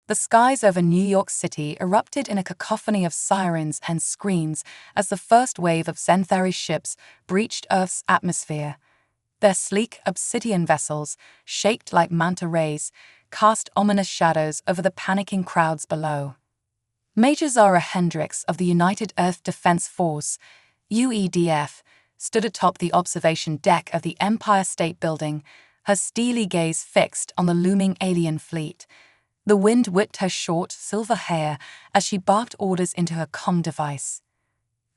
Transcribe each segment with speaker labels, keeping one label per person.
Speaker 1: The skies over New York City erupted in a cacophony of sirens and screams as the first wave of Xanthari ships breached Earth's atmosphere. Their sleek obsidian vessels, shaped like manta rays, cast ominous shadows over the panicking crowds below. Major Zara Hendricks of the United Earth Defense Force, UEDF, stood atop the observation deck of the Empire State Building, her steely gaze fixed on the looming alien fleet. The wind whipped her short, silver hair as she barked orders into her comm device.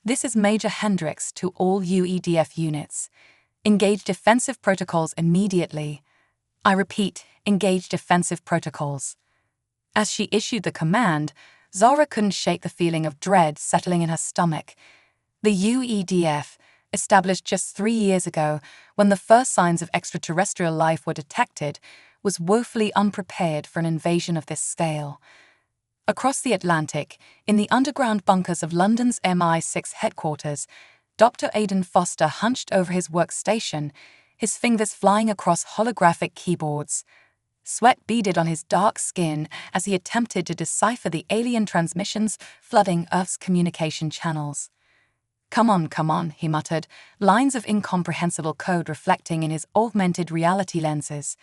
Speaker 1: "This is Major Hendricks to all UEDF units. Engage defensive protocols immediately. I repeat, engage defensive protocols." As she issued the command, Zara couldn't shake the feeling of dread settling in her stomach. The UEDF, established just 3 years ago when the first signs of extraterrestrial life were detected, was woefully unprepared for an invasion of this scale. Across the Atlantic, in the underground bunkers of London's MI6 headquarters, Dr. Aidan Foster hunched over his workstation, his fingers flying across holographic keyboards. Sweat beaded on his dark skin as he attempted to decipher the alien transmissions flooding Earth's communication channels. Come on, he muttered, lines of incomprehensible code reflecting in his augmented reality lenses.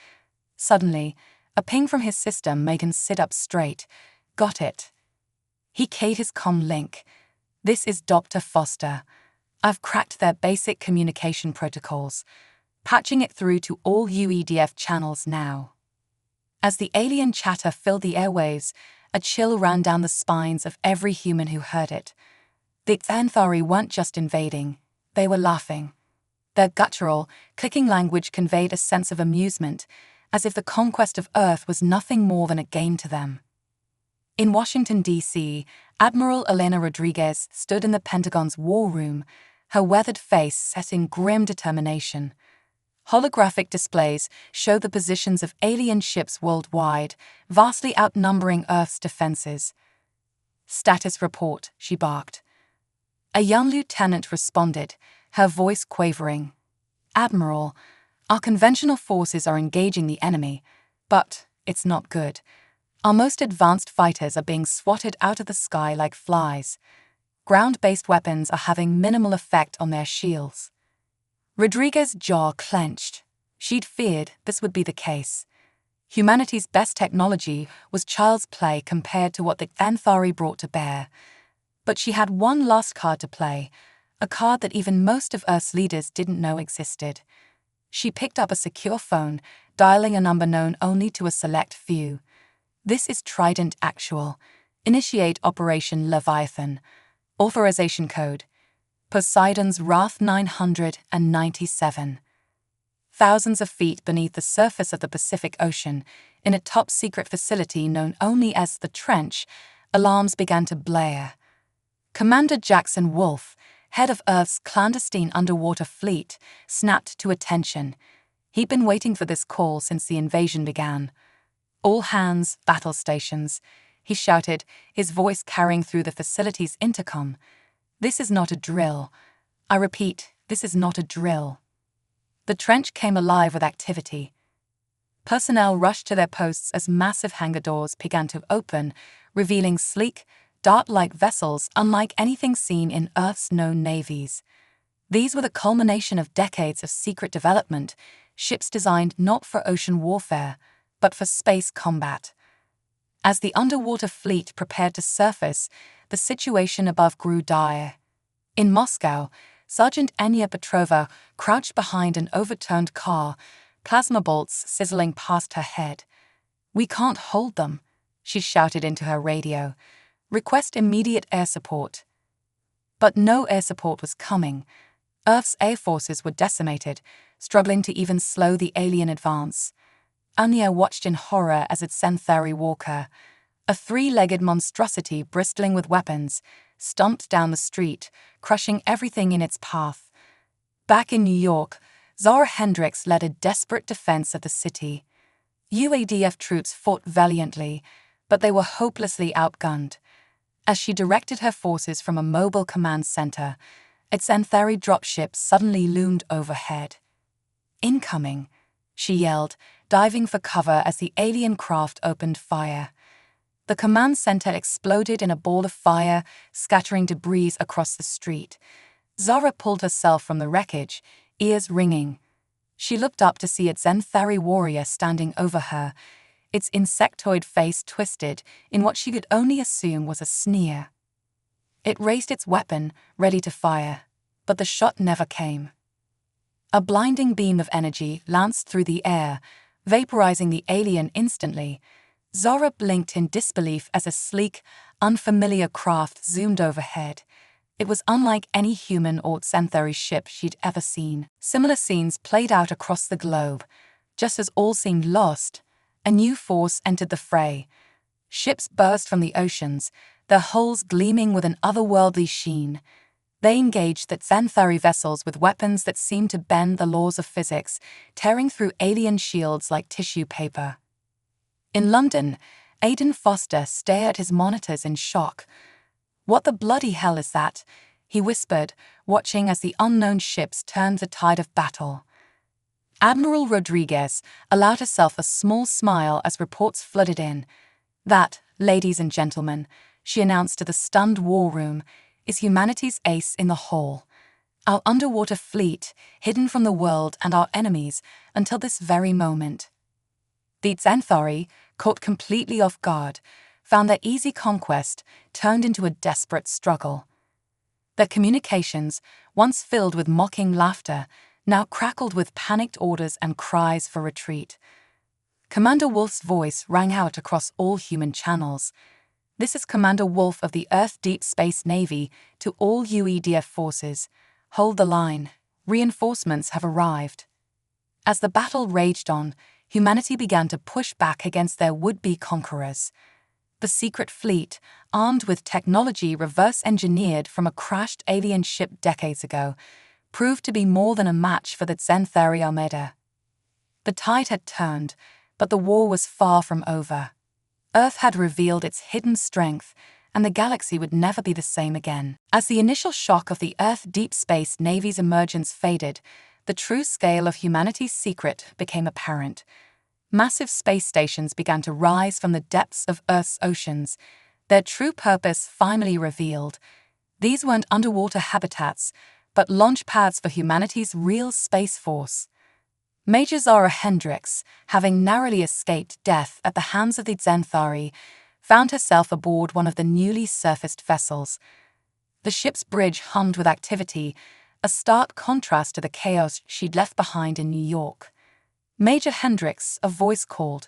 Speaker 1: Suddenly, a ping from his system made him sit up straight. Got it. He keyed his comm link. "This is Dr. Foster. I've cracked their basic communication protocols. Patching it through to all UEDF channels now." As the alien chatter filled the airwaves, a chill ran down the spines of every human who heard it. The Xanthari weren't just invading, they were laughing. Their guttural, clicking language conveyed a sense of amusement, as if the conquest of Earth was nothing more than a game to them. In Washington, D.C., Admiral Elena Rodriguez stood in the Pentagon's war room, her weathered face set in grim determination. Holographic displays showed the positions of alien ships worldwide, vastly outnumbering Earth's defenses. "Status report," she barked. A young lieutenant responded, her voice quavering. "Admiral, our conventional forces are engaging the enemy, but it's not good. Our most advanced fighters are being swatted out of the sky like flies. Ground-based weapons are having minimal effect on their shields." Rodriguez's jaw clenched. She'd feared this would be the case. Humanity's best technology was child's play compared to what the Xanthari brought to bear. But she had one last card to play, a card that even most of Earth's leaders didn't know existed. She picked up a secure phone, dialing a number known only to a select few. "This is Trident Actual. Initiate Operation Leviathan. Authorization code: Poseidon's Wrath 997. Thousands of feet beneath the surface of the Pacific Ocean, in a top-secret facility known only as the Trench, alarms began to blare. Commander Jackson Wolfe, head of Earth's clandestine underwater fleet, snapped to attention. He'd been waiting for this call since the invasion began. "All hands, battle stations," he shouted, his voice carrying through the facility's intercom. "This is not a drill. I repeat, this is not a drill." The trench came alive with activity. Personnel rushed to their posts as massive hangar doors began to open, revealing sleek, dart-like vessels unlike anything seen in Earth's known navies. These were the culmination of decades of secret development, ships designed not for ocean warfare, but for space combat. As the underwater fleet prepared to surface, the situation above grew dire. In Moscow, Sergeant Anya Petrova crouched behind an overturned car, plasma bolts sizzling past her head. "We can't hold them," she shouted into her radio. "Request immediate air support." But no air support was coming. Earth's air forces were decimated, struggling to even slow the alien advance. Anya watched in horror as its Xanthari walker, a three-legged monstrosity bristling with weapons, stomped down the street, crushing everything in its path. Back in New York, Zara Hendricks led a desperate defense of the city. UADF troops fought valiantly, but they were hopelessly outgunned. As she directed her forces from a mobile command center, its Xanthari dropship suddenly loomed overhead. "Incoming," she yelled, diving for cover as the alien craft opened fire. The command center exploded in a ball of fire, scattering debris across the street. Zara pulled herself from the wreckage, ears ringing. She looked up to see its Zenthari warrior standing over her, its insectoid face twisted in what she could only assume was a sneer. It raised its weapon, ready to fire, but the shot never came. A blinding beam of energy lanced through the air, vaporizing the alien instantly. Zara blinked in disbelief as a sleek, unfamiliar craft zoomed overhead. It was unlike any human or Zenthari ship she'd ever seen. Similar scenes played out across the globe. Just as all seemed lost, a new force entered the fray. Ships burst from the oceans, their hulls gleaming with an otherworldly sheen. They engaged the Zenthari vessels with weapons that seemed to bend the laws of physics, tearing through alien shields like tissue paper. In London, Aidan Foster stared at his monitors in shock. "What the bloody hell is that?" he whispered, watching as the unknown ships turned the tide of battle. Admiral Rodriguez allowed herself a small smile as reports flooded in. "That, ladies and gentlemen," she announced to the stunned war room, "is humanity's ace in the hole. Our underwater fleet, hidden from the world and our enemies until this very moment." The Zenthari, caught completely off guard, found their easy conquest turned into a desperate struggle. Their communications, once filled with mocking laughter, now crackled with panicked orders and cries for retreat. Commander Wolf's voice rang out across all human channels. "This is Commander Wolf of the Earth Deep Space Navy to all UEDF forces. Hold the line. Reinforcements have arrived." As the battle raged on, humanity began to push back against their would-be conquerors. The secret fleet, armed with technology reverse-engineered from a crashed alien ship decades ago, proved to be more than a match for the Zenthari Armada. The tide had turned, but the war was far from over. Earth had revealed its hidden strength, and the galaxy would never be the same again. As the initial shock of the Earth Deep Space Navy's emergence faded, the true scale of humanity's secret became apparent. Massive space stations began to rise from the depths of Earth's oceans, their true purpose finally revealed. These weren't underwater habitats, but launch pads for humanity's real space force. Major Zara Hendricks, having narrowly escaped death at the hands of the Zenthari, found herself aboard one of the newly surfaced vessels. The ship's bridge hummed with activity, a stark contrast to the chaos she'd left behind in New York. "Major Hendricks," a voice called.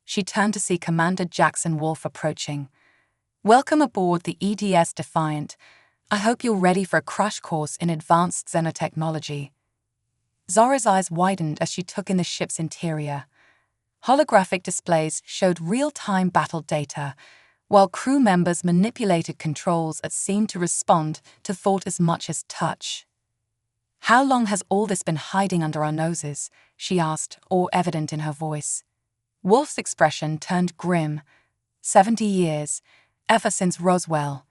Speaker 1: She turned to see Commander Jackson Wolf approaching. "Welcome aboard the EDS Defiant. I hope you're ready for a crash course in advanced xenotechnology." Zara's eyes widened as she took in the ship's interior. Holographic displays showed real-time battle data, while crew members manipulated controls that seemed to respond to thought as much as touch. "How long has all this been hiding under our noses?" she asked, awe evident in her voice. Wolf's expression turned grim. 70 years, ever since Roswell.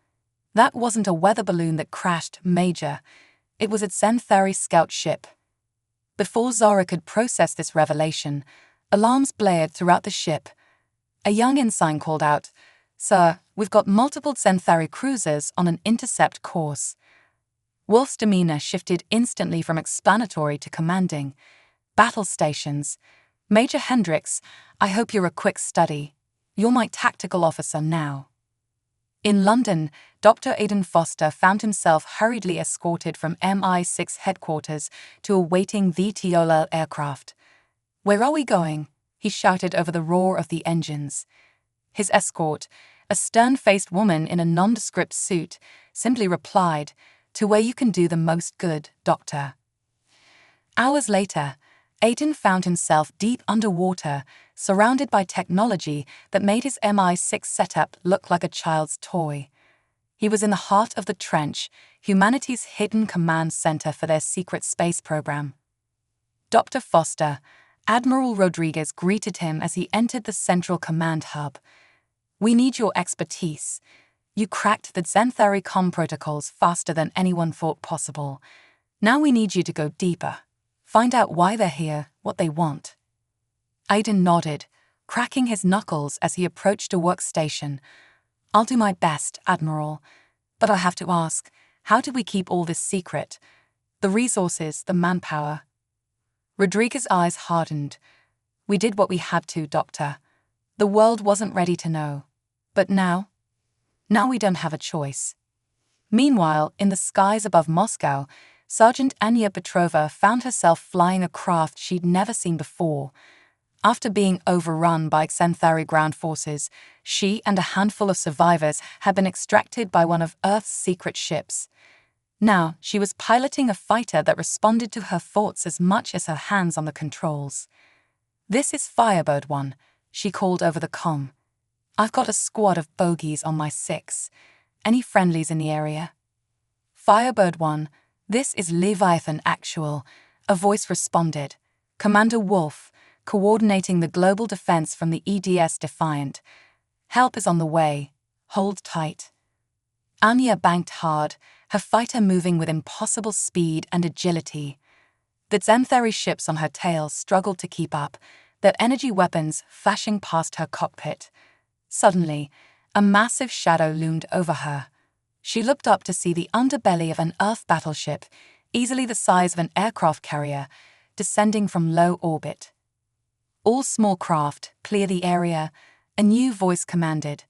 Speaker 1: That wasn't a weather balloon that crashed, Major. It was its Zenthari scout ship. Before Zara could process this revelation, alarms blared throughout the ship. A young ensign called out, "Sir, we've got multiple Zenthari cruisers on an intercept course." Wolf's demeanor shifted instantly from explanatory to commanding. "Battle stations. Major Hendricks, I hope you're a quick study. You're my tactical officer now." In London, Dr. Aidan Foster found himself hurriedly escorted from MI6 headquarters to a waiting VTOL aircraft. "Where are we going?" he shouted over the roar of the engines. His escort, a stern-faced woman in a nondescript suit, simply replied, "To where you can do the most good, Doctor." Hours later, Aidan found himself deep underwater, surrounded by technology that made his MI6 setup look like a child's toy. He was in the heart of the trench, humanity's hidden command center for their secret space program. Dr. Foster, Admiral Rodriguez greeted him as he entered the central command hub. "We need your expertise. You cracked the Zenthari comm protocols faster than anyone thought possible. Now we need you to go deeper. Find out why they're here, what they want." Aidan nodded. cracking his knuckles as he approached a workstation. "I'll do my best, Admiral. But I have to ask, how did we keep all this secret? The resources, the manpower." Rodriguez's eyes hardened. "We did what we had to, Doctor. The world wasn't ready to know. But now? Now we don't have a choice." Meanwhile, in the skies above Moscow, Sergeant Anya Petrova found herself flying a craft she'd never seen before. After being overrun by Xanthari ground forces, she and a handful of survivors had been extracted by one of Earth's secret ships. Now, she was piloting a fighter that responded to her thoughts as much as her hands on the controls. "This is Firebird 1, she called over the comm. "I've got a squad of bogies on my 6. Any friendlies in the area?" "Firebird 1, this is Leviathan Actual," a voice responded. "Commander Wolf, coordinating the global defense from the EDS Defiant. Help is on the way. Hold tight." Anya banked hard, her fighter moving with impossible speed and agility. The Xanthari ships on her tail struggled to keep up, their energy weapons flashing past her cockpit. Suddenly, a massive shadow loomed over her. She looked up to see the underbelly of an Earth battleship, easily the size of an aircraft carrier, descending from low orbit. "All small craft, clear the area," a new voice commanded,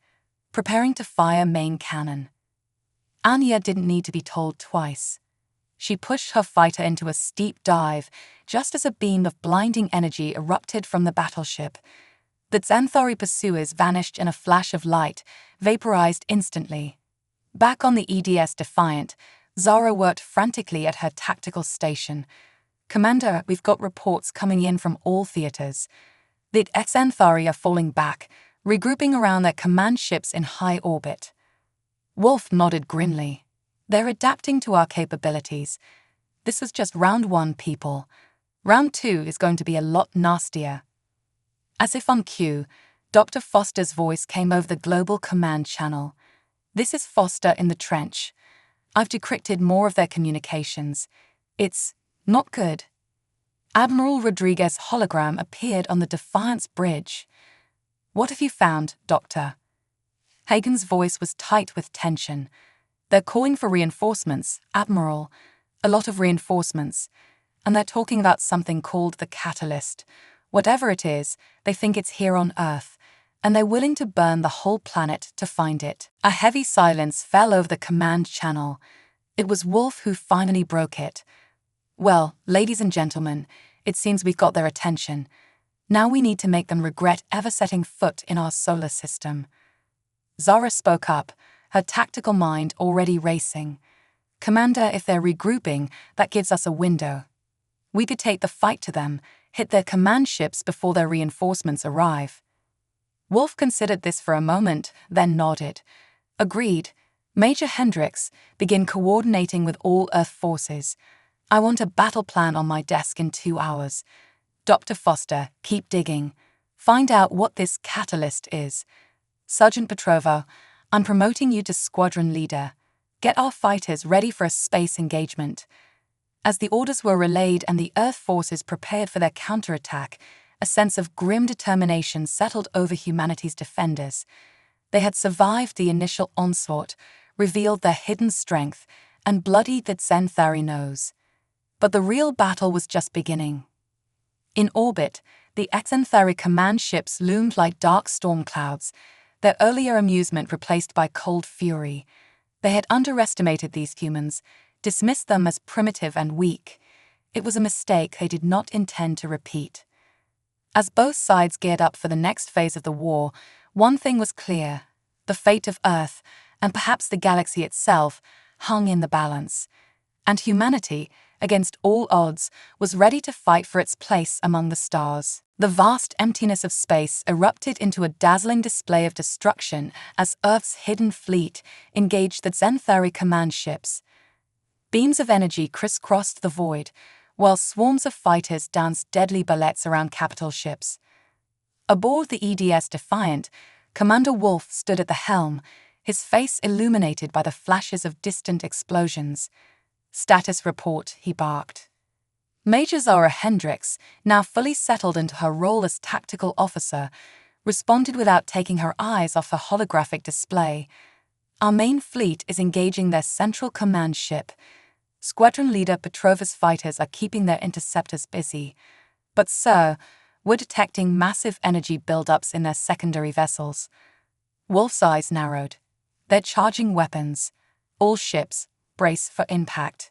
Speaker 1: preparing to fire main cannon. Anya didn't need to be told twice. She pushed her fighter into a steep dive, just as a beam of blinding energy erupted from the battleship. The Xanthari pursuers vanished in a flash of light, vaporized instantly. Back on the EDS Defiant, Zara worked frantically at her tactical station. "Commander, we've got reports coming in from all theaters. The Xanthari are falling back, regrouping around their command ships in high orbit." Wolf nodded grimly. "They're adapting to our capabilities. This was just round 1, people. Round 2 is going to be a lot nastier." As if on cue, Dr. Foster's voice came over the global command channel. "This is Foster in the trench. I've decrypted more of their communications. It's not good." Admiral Rodriguez's hologram appeared on the Defiance bridge. "What have you found, Doctor?" Hagen's voice was tight with tension. "They're calling for reinforcements, Admiral. A lot of reinforcements. And they're talking about something called the Catalyst. Whatever it is, they think it's here on Earth, and they're willing to burn the whole planet to find it." A heavy silence fell over the command channel. It was Wolf who finally broke it. "Well, ladies and gentlemen, it seems we've got their attention. Now we need to make them regret ever setting foot in our solar system." Zara spoke up, her tactical mind already racing. "Commander, if they're regrouping, that gives us a window. We could take the fight to them, hit their command ships before their reinforcements arrive." Wolf considered this for a moment, then nodded. "Agreed. Major Hendricks, begin coordinating with all Earth forces. I want a battle plan on my desk in 2 hours. Dr. Foster, keep digging. Find out what this catalyst is. Sergeant Petrova, I'm promoting you to squadron leader. Get our fighters ready for a space engagement." As the orders were relayed and the Earth forces prepared for their counterattack, a sense of grim determination settled over humanity's defenders. They had survived the initial onslaught, revealed their hidden strength, and bloodied the Xanthari nose. But the real battle was just beginning. In orbit, the Xanthari command ships loomed like dark storm clouds, their earlier amusement replaced by cold fury. They had underestimated these humans, dismissed them as primitive and weak. It was a mistake they did not intend to repeat. As both sides geared up for the next phase of the war, one thing was clear: the fate of Earth, and perhaps the galaxy itself, hung in the balance. And humanity, against all odds, was ready to fight for its place among the stars. The vast emptiness of space erupted into a dazzling display of destruction as Earth's hidden fleet engaged the Xanthari command ships. Beams of energy crisscrossed the void, while swarms of fighters danced deadly ballets around capital ships. Aboard the EDS Defiant, Commander Wolf stood at the helm, his face illuminated by the flashes of distant explosions. "Status report," he barked. Major Zara Hendricks, now fully settled into her role as tactical officer, responded without taking her eyes off her holographic display. Our main fleet is engaging their central command ship. Squadron leader Petrova's fighters are keeping their interceptors busy. But sir, we're detecting massive energy buildups in their secondary vessels. Wolf's eyes narrowed. They're charging weapons. All ships, brace for impact.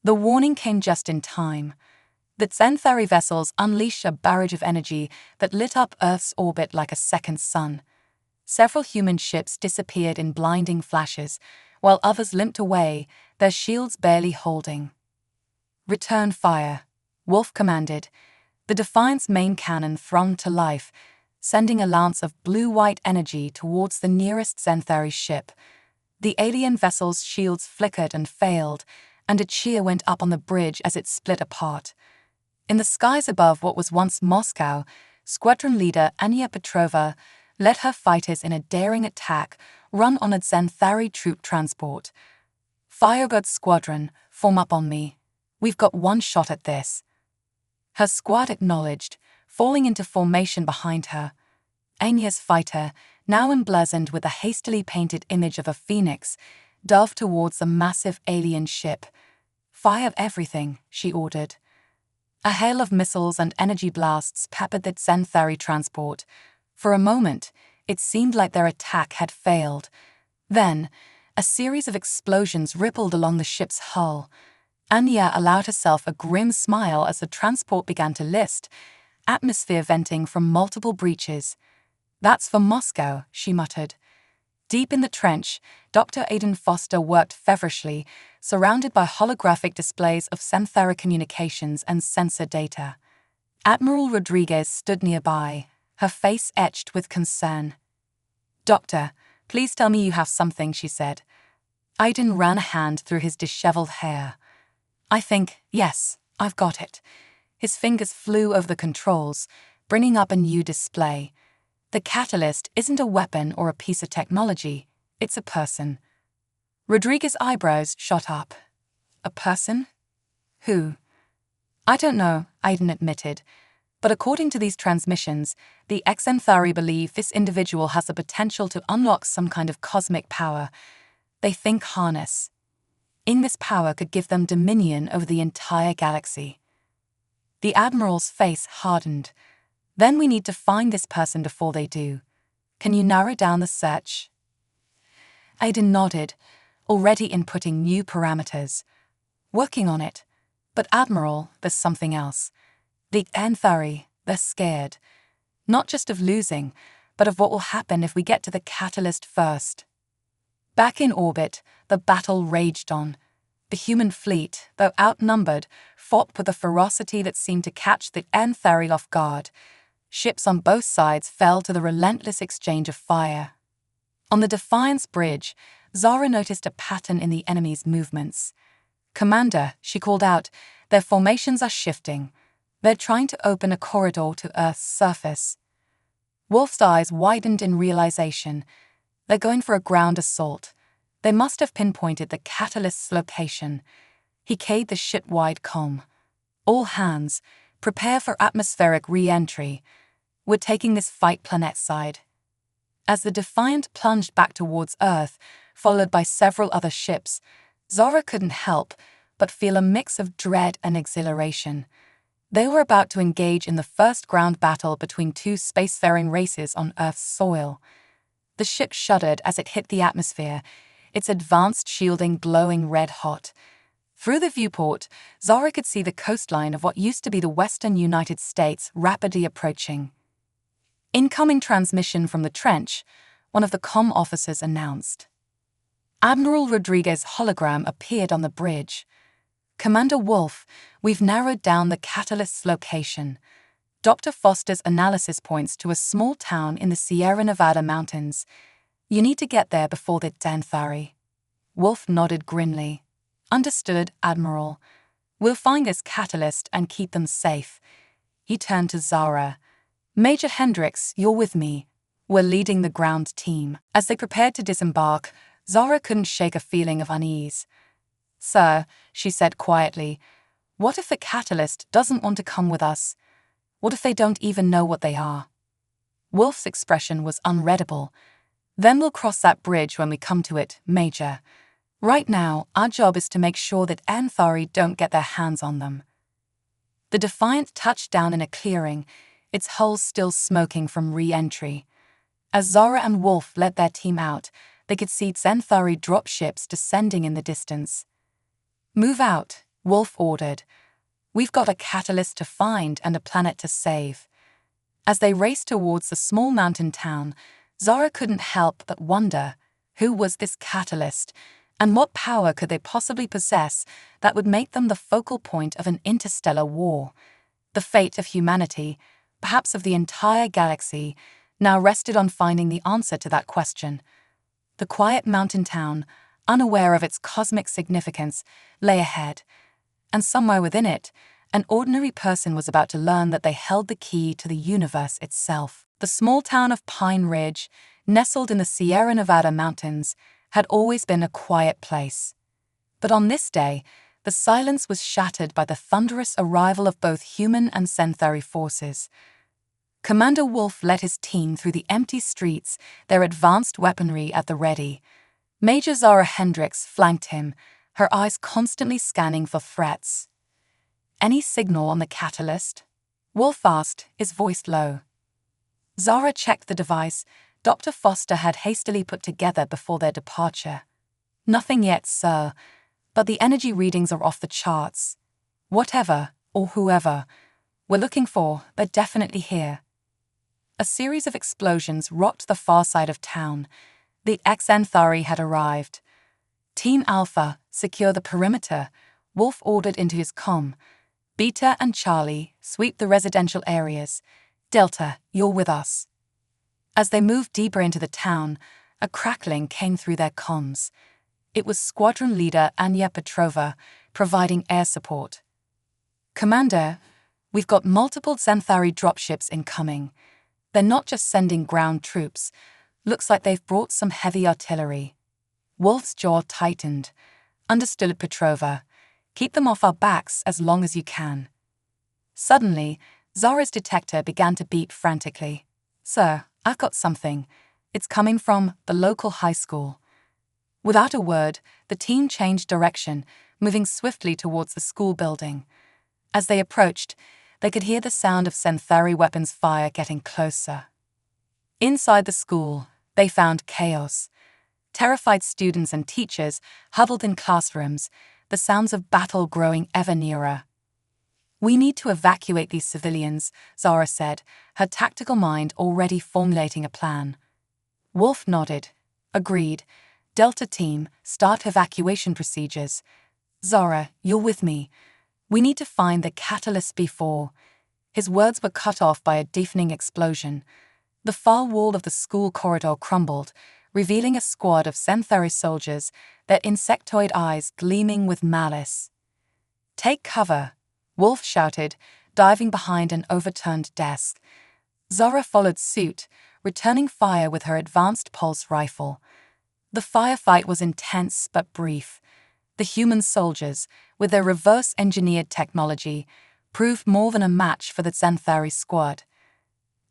Speaker 1: The warning came just in time. The Xanthari vessels unleashed a barrage of energy that lit up Earth's orbit like a second sun. Several human ships disappeared in blinding flashes, while others limped away, their shields barely holding. "Return fire," Wolf commanded. The Defiant's main cannon thrummed to life, sending a lance of blue-white energy towards the nearest Xanthari ship. The alien vessel's shields flickered and failed, and a cheer went up on the bridge as it split apart. In the skies above what was once Moscow, squadron leader Anya Petrova led her fighters in a daring attack run on a Xanthari troop transport. "Firebird Squadron, form up on me. We've got one shot at this." Her squad acknowledged, falling into formation behind her. Anya's fighter, now emblazoned with a hastily painted image of a phoenix, dove towards the massive alien ship. "Fire everything," she ordered. A hail of missiles and energy blasts peppered the Xanthari transport. For a moment, it seemed like their attack had failed. Then, a series of explosions rippled along the ship's hull. Anya allowed herself a grim smile as the transport began to list, atmosphere venting from multiple breaches. "That's for Moscow," she muttered. Deep in the trench, Dr. Aidan Foster worked feverishly, surrounded by holographic displays of Xanthari communications and sensor data. Admiral Rodriguez stood nearby, her face etched with concern. "Doctor, please tell me you have something," she said. Aidan ran a hand through his disheveled hair. Yes, I've got it." His fingers flew over the controls, bringing up a new display. "The catalyst isn't a weapon or a piece of technology, it's a person." Rodriguez's eyebrows shot up. "A person? Who?" "I don't know," Aidan admitted. "But according to these transmissions, the Xanthari believe this individual has the potential to unlock some kind of cosmic power. They think harness. In this power could give them dominion over the entire galaxy." The Admiral's face hardened. "Then we need to find this person before they do. Can you narrow down the search?" Aidan nodded, already inputting new parameters. "Working on it. But Admiral, there's something else. The Xanthari, they're scared. Not just of losing, but of what will happen if we get to the catalyst first." Back in orbit, the battle raged on. The human fleet, though outnumbered, fought with a ferocity that seemed to catch the Xanthari off guard. Ships on both sides fell to the relentless exchange of fire. On the Defiance bridge, Zara noticed a pattern in the enemy's movements. "Commander," she called out, "their formations are shifting. They're trying to open a corridor to Earth's surface." Wolf's eyes widened in realization. They're going for a ground assault. They must have pinpointed the catalyst's location. He keyed the ship-wide comm. "All hands, prepare for atmospheric re-entry. We're taking this fight planetside." As the Defiant plunged back towards Earth, followed by several other ships, Zara couldn't help but feel a mix of dread and exhilaration. They were about to engage in the first ground battle between two spacefaring races on Earth's soil. The ship shuddered as it hit the atmosphere, its advanced shielding glowing red-hot. Through the viewport, Zara could see the coastline of what used to be the western United States rapidly approaching. "Incoming transmission from the trench," one of the comm officers announced. Admiral Rodriguez's hologram appeared on the bridge. "Commander Wolf, we've narrowed down the catalyst's location. Dr. Foster's analysis points to a small town in the Sierra Nevada mountains. You need to get there before the Xanthari." Wolf nodded grimly. "Understood, Admiral. We'll find this catalyst and keep them safe." He turned to Zara. "Major Hendricks, you're with me. We're leading the ground team." As they prepared to disembark, Zara couldn't shake a feeling of unease. "Sir," she said quietly, "what if the catalyst doesn't want to come with us? What if they don't even know what they are?" Wolf's expression was unreadable. Then we'll cross that bridge when we come to it, Major. Right now, our job is to make sure that Anthari don't get their hands on them. The Defiant touched down in a clearing, its hull still smoking from re-entry. As Zara and Wolf led their team out, they could see Xanthari dropships descending in the distance. Move out, Wolf ordered. We've got a catalyst to find and a planet to save. As they raced towards the small mountain town, Zara couldn't help but wonder, who was this catalyst, and what power could they possibly possess that would make them the focal point of an interstellar war? The fate of humanity, perhaps of the entire galaxy, now rested on finding the answer to that question. The quiet mountain town, unaware of its cosmic significance, lay ahead, and somewhere within it, an ordinary person was about to learn that they held the key to the universe itself. The small town of Pine Ridge, nestled in the Sierra Nevada mountains, had always been a quiet place. But on this day, the silence was shattered by the thunderous arrival of both human and Xanthari forces. Commander Wolf led his team through the empty streets, their advanced weaponry at the ready. Major Zara Hendricks flanked him, her eyes constantly scanning for threats. "Any signal on the catalyst?" Wolf asked, his voice low. Zara checked the device Dr. Foster had hastily put together before their departure. "Nothing yet, sir, but the energy readings are off the charts. Whatever, or whoever, we're looking for, they're definitely here." A series of explosions rocked the far side of town. The Xanthari had arrived. "Team Alpha, secure the perimeter," Wolf ordered into his comm. "Beta and Charlie, sweep the residential areas. Delta, you're with us." As they moved deeper into the town, a crackling came through their comms. It was Squadron Leader Anya Petrova, providing air support. "Commander, we've got multiple Xanthari dropships incoming. They're not just sending ground troops. Looks like they've brought some heavy artillery." Wolf's jaw tightened. "Understood, Petrova. Keep them off our backs as long as you can." Suddenly, Zara's detector began to beep frantically. "Sir, I've got something. It's coming from the local high school." Without a word, the team changed direction, moving swiftly towards the school building. As they approached, they could hear the sound of Xanthari weapons fire getting closer. Inside the school, they found chaos. Terrified students and teachers huddled in classrooms, the sounds of battle growing ever nearer. "We need to evacuate these civilians," Zara said, her tactical mind already formulating a plan. Wolf nodded. "Agreed. Delta team, start evacuation procedures. Zara, you're with me. We need to find the catalyst before." His words were cut off by a deafening explosion. The far wall of the school corridor crumbled, revealing a squad of Xanthari soldiers, their insectoid eyes gleaming with malice. "Take cover," Wolf shouted, diving behind an overturned desk. Zara followed suit, returning fire with her advanced pulse rifle. The firefight was intense but brief. The human soldiers, with their reverse-engineered technology, proved more than a match for the Xanthari squad.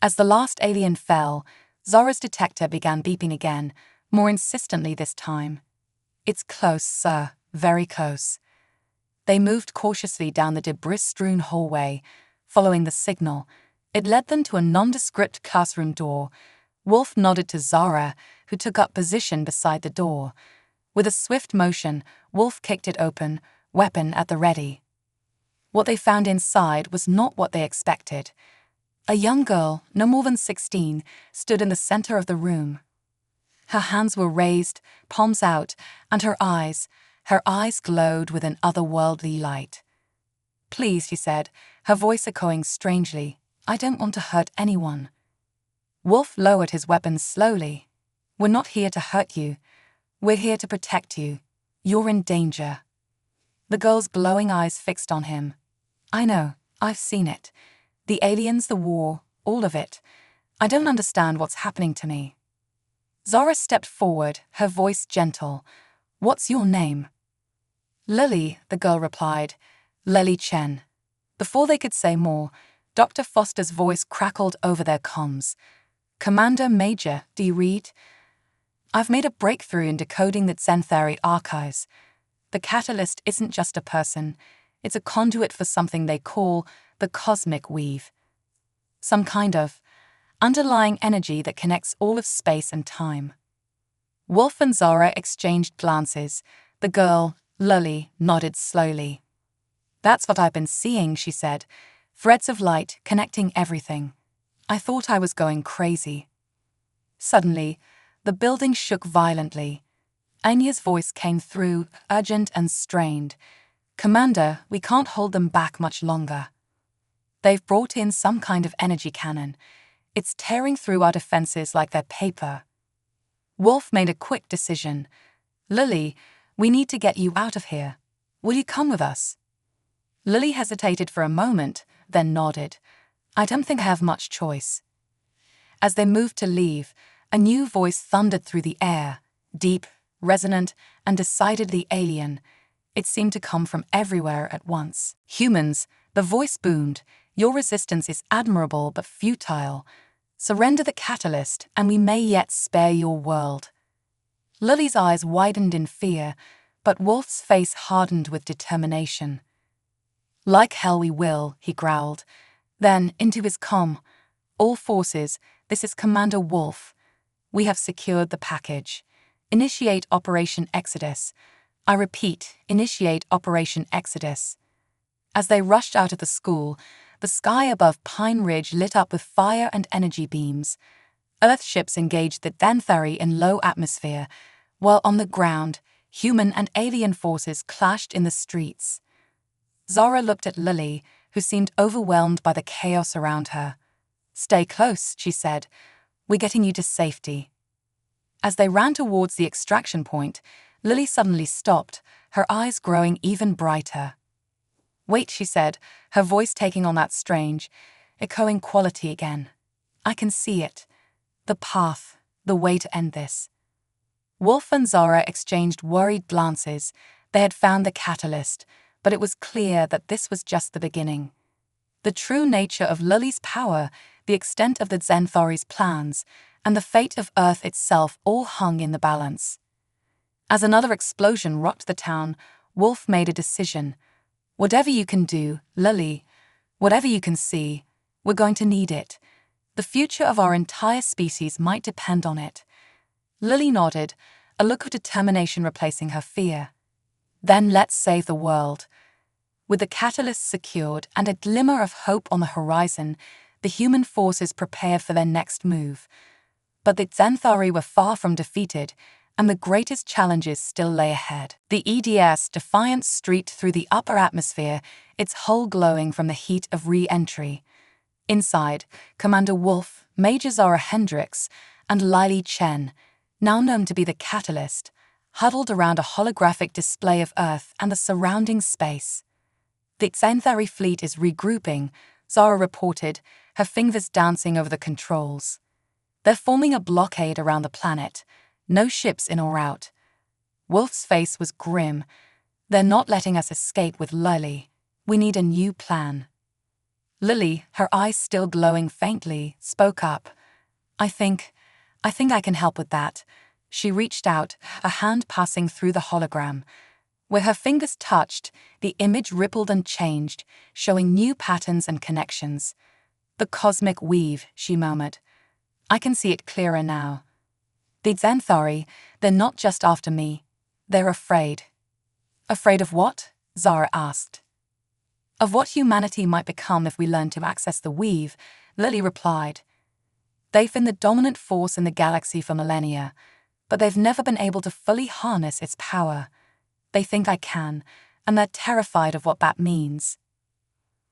Speaker 1: As the last alien fell, Zara's detector began beeping again, more insistently this time. "It's close, sir, very close." They moved cautiously down the debris-strewn hallway. Following the signal, it led them to a nondescript classroom door. Wolf nodded to Zara, who took up position beside the door. With a swift motion, Wolf kicked it open, weapon at the ready. What they found inside was not what they expected. A young girl, no more than 16, stood in the center of the room. Her hands were raised, palms out, and her eyes glowed with an otherworldly light. "Please," she said, her voice echoing strangely, "I don't want to hurt anyone." Wolf lowered his weapon slowly. "We're not here to hurt you. We're here to protect you. You're in danger." The girl's glowing eyes fixed on him. "I know, I've seen it. The aliens, the war, all of it. I don't understand what's happening to me." Zara stepped forward, her voice gentle. "What's your name?" "Lily," the girl replied. "Lily Chen." Before they could say more, Dr. Foster's voice crackled over their comms. Commander Major, do you read? I've made a breakthrough in decoding the Xanthari archives. The catalyst isn't just a person, it's a conduit for something they call the cosmic weave. Some kind of underlying energy that connects all of space and time. Wolf and Zara exchanged glances. The girl, Lully, nodded slowly. That's what I've been seeing, she said. Threads of light connecting everything. I thought I was going crazy. Suddenly, the building shook violently. Anya's voice came through, urgent and strained. Commander, we can't hold them back much longer. They've brought in some kind of energy cannon. It's tearing through our defenses like they're paper. Wolf made a quick decision. Lily, we need to get you out of here. Will you come with us? Lily hesitated for a moment, then nodded. I don't think I have much choice. As they moved to leave, a new voice thundered through the air, deep, resonant, and decidedly alien. It seemed to come from everywhere at once. Humans, the voice boomed, your resistance is admirable but futile. Surrender the catalyst, and we may yet spare your world. Lily's eyes widened in fear, but Wolf's face hardened with determination. Like hell we will, he growled. Then, into his comm. All forces, this is Commander Wolf. We have secured the package. Initiate Operation Exodus. I repeat, initiate Operation Exodus. As they rushed out of the school, the sky above Pine Ridge lit up with fire and energy beams. Earth ships engaged the Xanthari in low atmosphere, while on the ground, human and alien forces clashed in the streets. Zara looked at Lily, who seemed overwhelmed by the chaos around her. Stay close, she said. We're getting you to safety. As they ran towards the extraction point, Lily suddenly stopped, her eyes growing even brighter. Wait, she said, her voice taking on that strange, echoing quality again. I can see it. The path, the way to end this. Wolf and Zara exchanged worried glances. They had found the catalyst, but it was clear that this was just the beginning. The true nature of Lily's power, the extent of the Xanthari's plans, and the fate of Earth itself all hung in the balance. As another explosion rocked the town, Wolf made a decision. Whatever you can do, Lily, whatever you can see, we're going to need it. The future of our entire species might depend on it. Lily nodded, a look of determination replacing her fear. Then let's save the world. With the catalyst secured and a glimmer of hope on the horizon, the human forces prepared for their next move. But the Xanthari were far from defeated, and the greatest challenges still lay ahead. The EDS defiant streaked through the upper atmosphere, its hull glowing from the heat of re-entry. Inside, Commander Wolf, Major Zara Hendricks, and Lily Chen, now known to be the Catalyst, huddled around a holographic display of Earth and the surrounding space. The Xanthari fleet is regrouping, Zara reported, her fingers dancing over the controls. They're forming a blockade around the planet. No ships in or out. Wolf's face was grim. They're not letting us escape with Lily. We need a new plan. Lily, her eyes still glowing faintly, spoke up. I think I can help with that. She reached out, a hand passing through the hologram. Where her fingers touched, the image rippled and changed, showing new patterns and connections. The cosmic weave, she murmured. I can see it clearer now. The Xanthari, they're not just after me. They're afraid. Afraid of what? Zara asked. Of what humanity might become if we learn to access the weave, Lily replied. They've been the dominant force in the galaxy for millennia, but they've never been able to fully harness its power. They think I can, and they're terrified of what that means.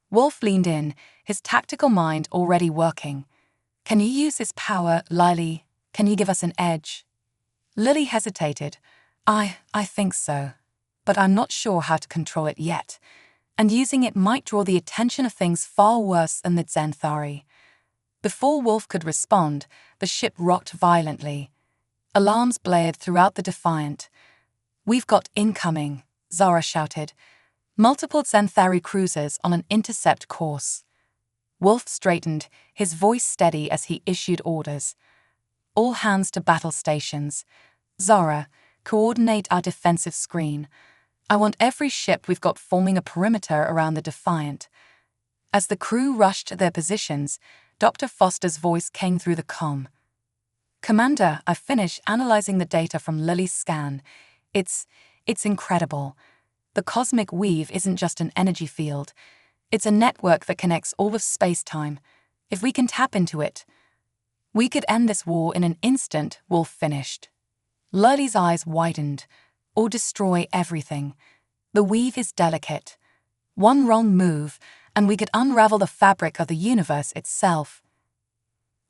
Speaker 1: Wolf leaned in, his tactical mind already working. Can you use this power, Lily? Can you give us an edge? Lily hesitated. I think so, but I'm not sure how to control it yet, and using it might draw the attention of things far worse than the Xanthari. Before Wolf could respond, the ship rocked violently. Alarms blared throughout the Defiant. We've got incoming, Zara shouted. Multiple Xanthari cruisers on an intercept course. Wolf straightened, his voice steady as he issued orders. All hands to battle stations. Zara, coordinate our defensive screen. I want every ship we've got forming a perimeter around the Defiant. As the crew rushed to their positions, Dr. Foster's voice came through the comm. Commander, I've finished analyzing the data from Lily's scan. It's incredible. The cosmic weave isn't just an energy field. It's a network that connects all of space-time. If we can tap into it, we could end this war in an instant, Wolf finished. Lily's eyes widened. Or destroy everything. The weave is delicate. One wrong move, and we could unravel the fabric of the universe itself.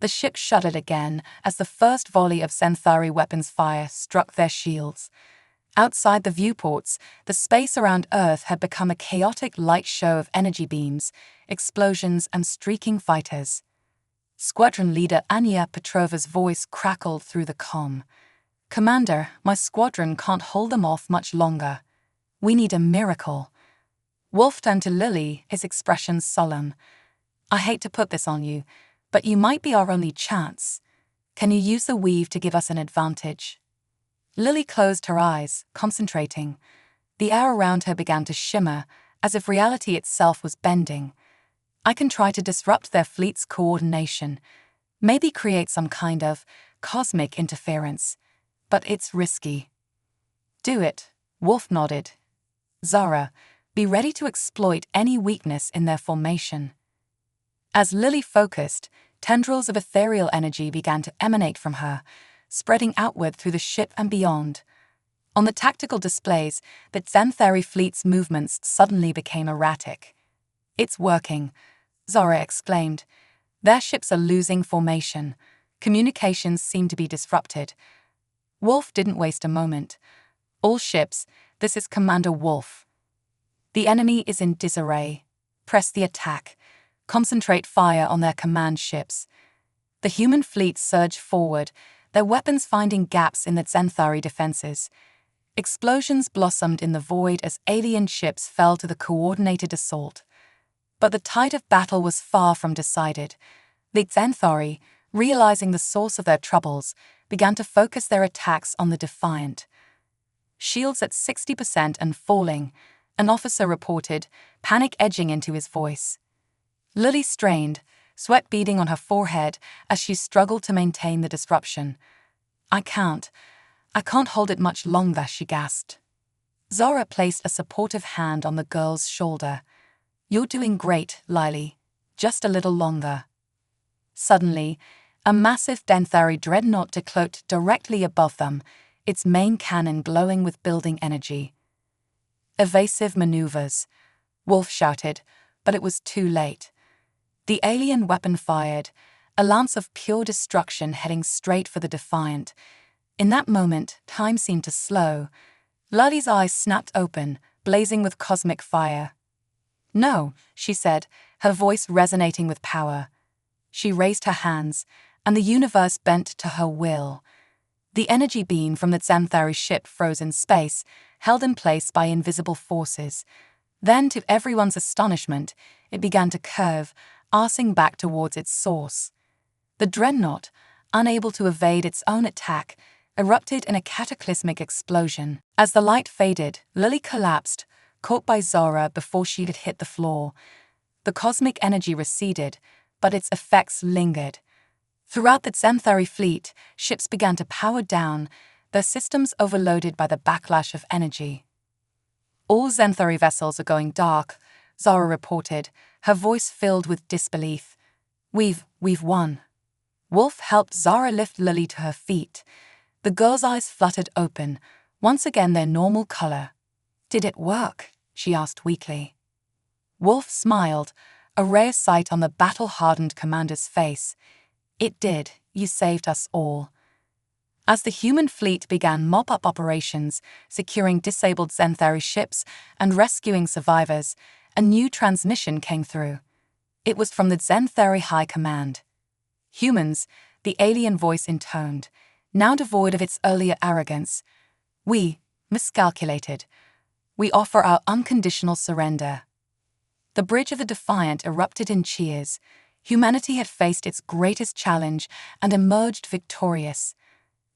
Speaker 1: The ship shuddered again as the first volley of Centauri weapons fire struck their shields. Outside the viewports, the space around Earth had become a chaotic light show of energy beams, explosions, and streaking fighters. Squadron leader Anya Petrova's voice crackled through the comm. Commander, my squadron can't hold them off much longer. We need a miracle. Wolf turned to Lily, his expression solemn. I hate to put this on you, but you might be our only chance. Can you use the weave to give us an advantage? Lily closed her eyes, concentrating. The air around her began to shimmer, as if reality itself was bending. I can try to disrupt their fleet's coordination, maybe create some kind of cosmic interference. But it's risky. Do it, Wolf nodded. Zara, be ready to exploit any weakness in their formation. As Lily focused, tendrils of ethereal energy began to emanate from her, spreading outward through the ship and beyond. On the tactical displays, the Centauri fleet's movements suddenly became erratic. It's working, Zara exclaimed. Their ships are losing formation. Communications seem to be disrupted. Wolf didn't waste a moment. All ships, this is Commander Wolf. The enemy is in disarray. Press the attack. Concentrate fire on their command ships. The human fleet surged forward, their weapons finding gaps in the Centauri defenses. Explosions blossomed in the void as alien ships fell to the coordinated assault. But the tide of battle was far from decided. The Centauri, realizing the source of their troubles, began to focus their attacks on the Defiant. Shields at 60% and falling, an officer reported, panic edging into his voice. Lily strained, sweat beading on her forehead as she struggled to maintain the disruption. I can't hold it much longer, she gasped. Zara placed a supportive hand on the girl's shoulder. You're doing great, Lily. Just a little longer. Suddenly, a massive Centauri dreadnought decloaked directly above them, its main cannon glowing with building energy. Evasive maneuvers, Wolf shouted, but it was too late. The alien weapon fired, a lance of pure destruction heading straight for the Defiant. In that moment, time seemed to slow. Lily's eyes snapped open, blazing with cosmic fire. No, she said, her voice resonating with power. She raised her hands, and the universe bent to her will. The energy beam from the Centauri ship froze in space, held in place by invisible forces. Then, to everyone's astonishment, it began to curve, arcing back towards its source. The dreadnought, unable to evade its own attack, erupted in a cataclysmic explosion. As the light faded, Lily collapsed, caught by Zara before she could hit the floor. The cosmic energy receded, but its effects lingered. Throughout the Centauri fleet, ships began to power down, their systems overloaded by the backlash of energy. All Centauri vessels are going dark, Zara reported, her voice filled with disbelief. We've won. Wolf helped Zara lift Lily to her feet. The girl's eyes fluttered open, once again their normal color. Did it work? She asked weakly. Wolf smiled, a rare sight on the battle-hardened commander's face. It did, you saved us all. As the human fleet began mop-up operations, securing disabled Centauri ships and rescuing survivors, a new transmission came through. It was from the Centauri High Command. Humans, the alien voice intoned, now devoid of its earlier arrogance. We miscalculated. We offer our unconditional surrender. The bridge of the Defiant erupted in cheers. Humanity had faced its greatest challenge and emerged victorious.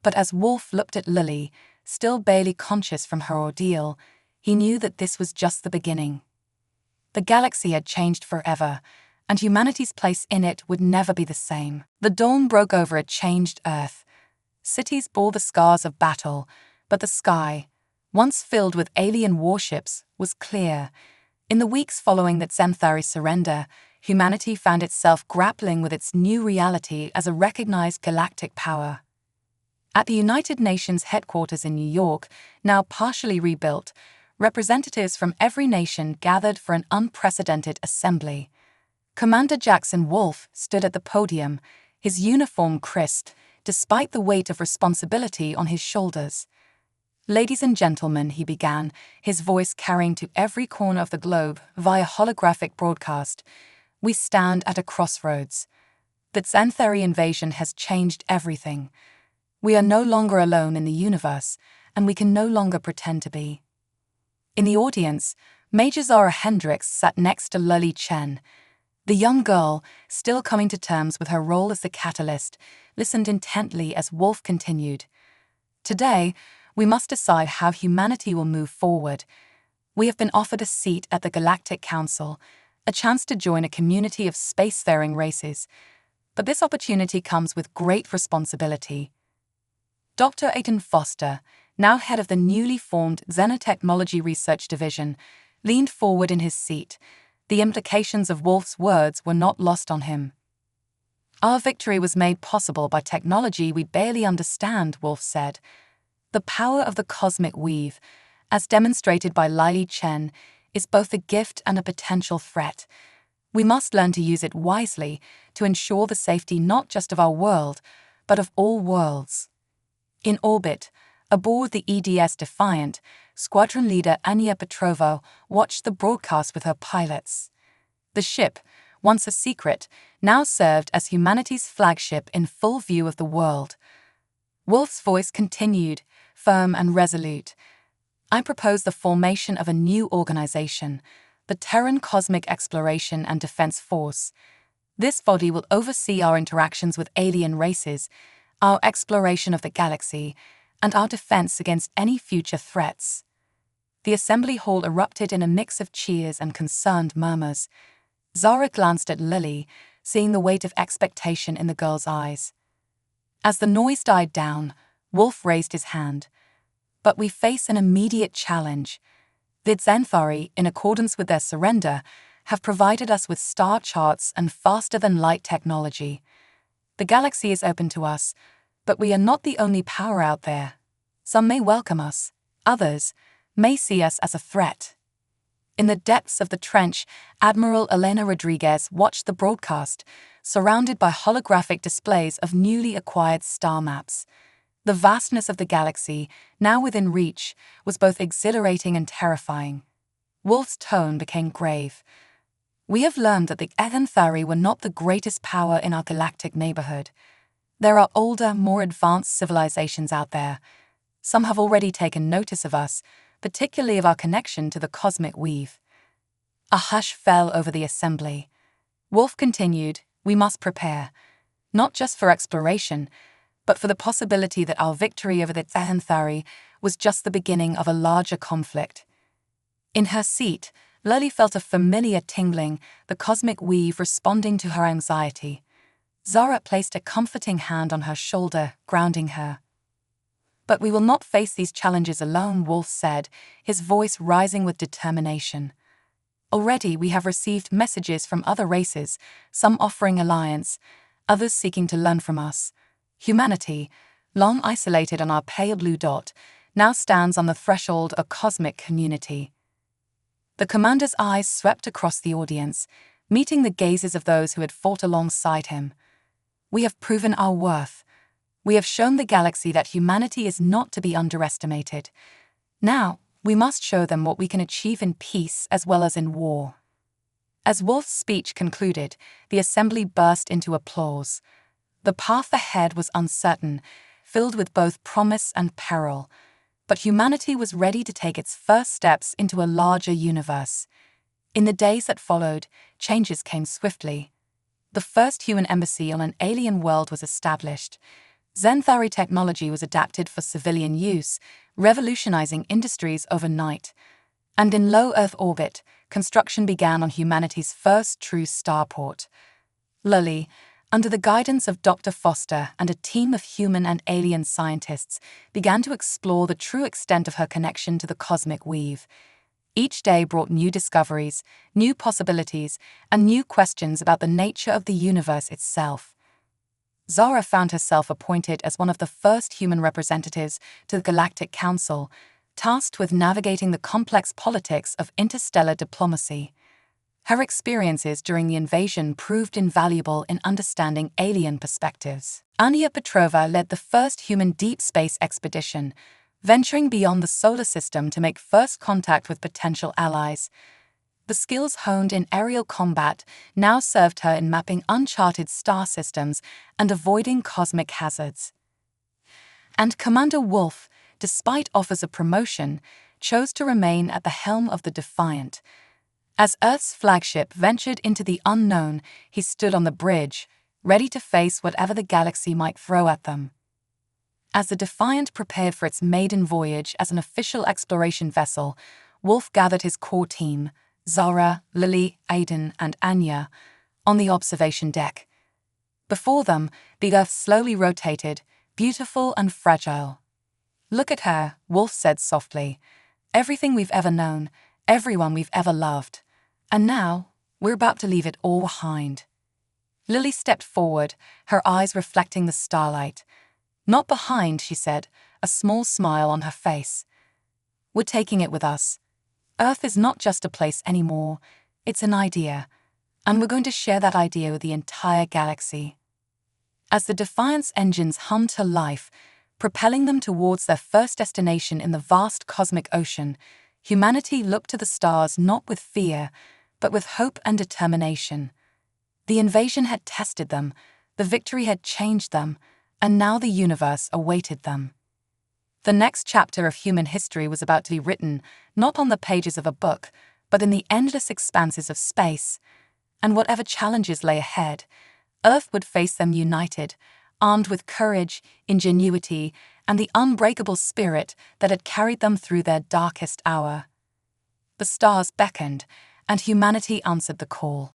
Speaker 1: But as Wolf looked at Lily, still barely conscious from her ordeal, he knew that this was just the beginning. The galaxy had changed forever, and humanity's place in it would never be the same. The dawn broke over a changed Earth. Cities bore the scars of battle, but the sky, once filled with alien warships, was clear. In the weeks following that Xanthari's surrender, humanity found itself grappling with its new reality as a recognized galactic power. At the United Nations headquarters in New York, now partially rebuilt, representatives from every nation gathered for an unprecedented assembly. Commander Jackson Wolf stood at the podium, his uniform crisp, despite the weight of responsibility on his shoulders. "Ladies and gentlemen," he began, his voice carrying to every corner of the globe via holographic broadcast, "we stand at a crossroads. The Xanthari invasion has changed everything. We are no longer alone in the universe, and we can no longer pretend to be." In the audience, Major Zara Hendricks sat next to Lily Chen. The young girl, still coming to terms with her role as the catalyst, listened intently as Wolf continued. "Today, we must decide how humanity will move forward. We have been offered a seat at the Galactic Council, a chance to join a community of spacefaring races. But this opportunity comes with great responsibility." Dr. Aidan Foster, now head of the newly formed Xenotechnology Research Division, leaned forward in his seat. The implications of Wolf's words were not lost on him. "Our victory was made possible by technology we barely understand," Wolf said. "The power of the cosmic weave, as demonstrated by Lily Chen, is both a gift and a potential threat. We must learn to use it wisely to ensure the safety not just of our world, but of all worlds." In orbit, aboard the EDS Defiant, squadron leader Anya Petrova watched the broadcast with her pilots. The ship, once a secret, now served as humanity's flagship in full view of the world. Wolf's voice continued, firm and resolute. "I propose the formation of a new organization, the Terran Cosmic Exploration and Defense Force. This body will oversee our interactions with alien races, our exploration of the galaxy, and our defense against any future threats." The assembly hall erupted in a mix of cheers and concerned murmurs. Zara glanced at Lily, seeing the weight of expectation in the girl's eyes. As the noise died down, Wolf raised his hand. "But we face an immediate challenge. The Xanthari, in accordance with their surrender, have provided us with star charts and faster-than-light technology. The galaxy is open to us, but we are not the only power out there. Some may welcome us, others may see us as a threat." In the depths of the trench, Admiral Elena Rodriguez watched the broadcast, surrounded by holographic displays of newly acquired star maps. The vastness of the galaxy, now within reach, was both exhilarating and terrifying. Wolf's tone became grave. "We have learned that the Xanthari were not the greatest power in our galactic neighborhood. There are older, more advanced civilizations out there. Some have already taken notice of us, particularly of our connection to the cosmic weave." A hush fell over the assembly. Wolf continued, "We must prepare, not just for exploration, but for the possibility that our victory over the Xanthari was just the beginning of a larger conflict." In her seat, Lily felt a familiar tingling, the cosmic weave responding to her anxiety. Zara placed a comforting hand on her shoulder, grounding her. "But we will not face these challenges alone," Wolf said, his voice rising with determination. "Already we have received messages from other races, some offering alliance, others seeking to learn from us. Humanity, long isolated on our pale blue dot, now stands on the threshold of a cosmic community." The commander's eyes swept across the audience, meeting the gazes of those who had fought alongside him. "We have proven our worth. We have shown the galaxy that humanity is not to be underestimated. Now, we must show them what we can achieve in peace as well as in war." As Wolf's speech concluded, the assembly burst into applause. The path ahead was uncertain, filled with both promise and peril. But humanity was ready to take its first steps into a larger universe. In the days that followed, changes came swiftly. the first human embassy on an alien world was established. Xanthari technology was adapted for civilian use, revolutionizing industries overnight. And in low Earth orbit, construction began on humanity's first true starport. Lully, under the guidance of Dr. Foster and a team of human and alien scientists, began to explore the true extent of her connection to the cosmic weave. Each day brought new discoveries, new possibilities, and new questions about the nature of the universe itself. Zara found herself appointed as one of the first human representatives to the Galactic Council, tasked with navigating the complex politics of interstellar diplomacy. Her experiences during the invasion proved invaluable in understanding alien perspectives. Anya Petrova led the first human deep space expedition, venturing beyond the solar system to make first contact with potential allies. The skills honed in aerial combat now served her in mapping uncharted star systems and avoiding cosmic hazards. And Commander Wolf, despite offers of promotion, chose to remain at the helm of the Defiant. As Earth's flagship ventured into the unknown, he stood on the bridge, ready to face whatever the galaxy might throw at them. As the Defiant prepared for its maiden voyage as an official exploration vessel, Wolf gathered his core team, Zara, Lily, Aiden, and Anya, on the observation deck. Before them, the Earth slowly rotated, beautiful and fragile. "Look at her," Wolf said softly. "Everything we've ever known, everyone we've ever loved. And now, we're about to leave it all behind." Lily stepped forward, her eyes reflecting the starlight. "Not behind," she said, a small smile on her face. "We're taking it with us. Earth is not just a place anymore, it's an idea, and we're going to share that idea with the entire galaxy." As the Defiant's engines hummed to life, propelling them towards their first destination in the vast cosmic ocean, humanity looked to the stars not with fear, but with hope and determination. The invasion had tested them, the victory had changed them, and now the universe awaited them. The next chapter of human history was about to be written, not on the pages of a book, but in the endless expanses of space. And whatever challenges lay ahead, Earth would face them united, armed with courage, ingenuity, and the unbreakable spirit that had carried them through their darkest hour. The stars beckoned, and humanity answered the call.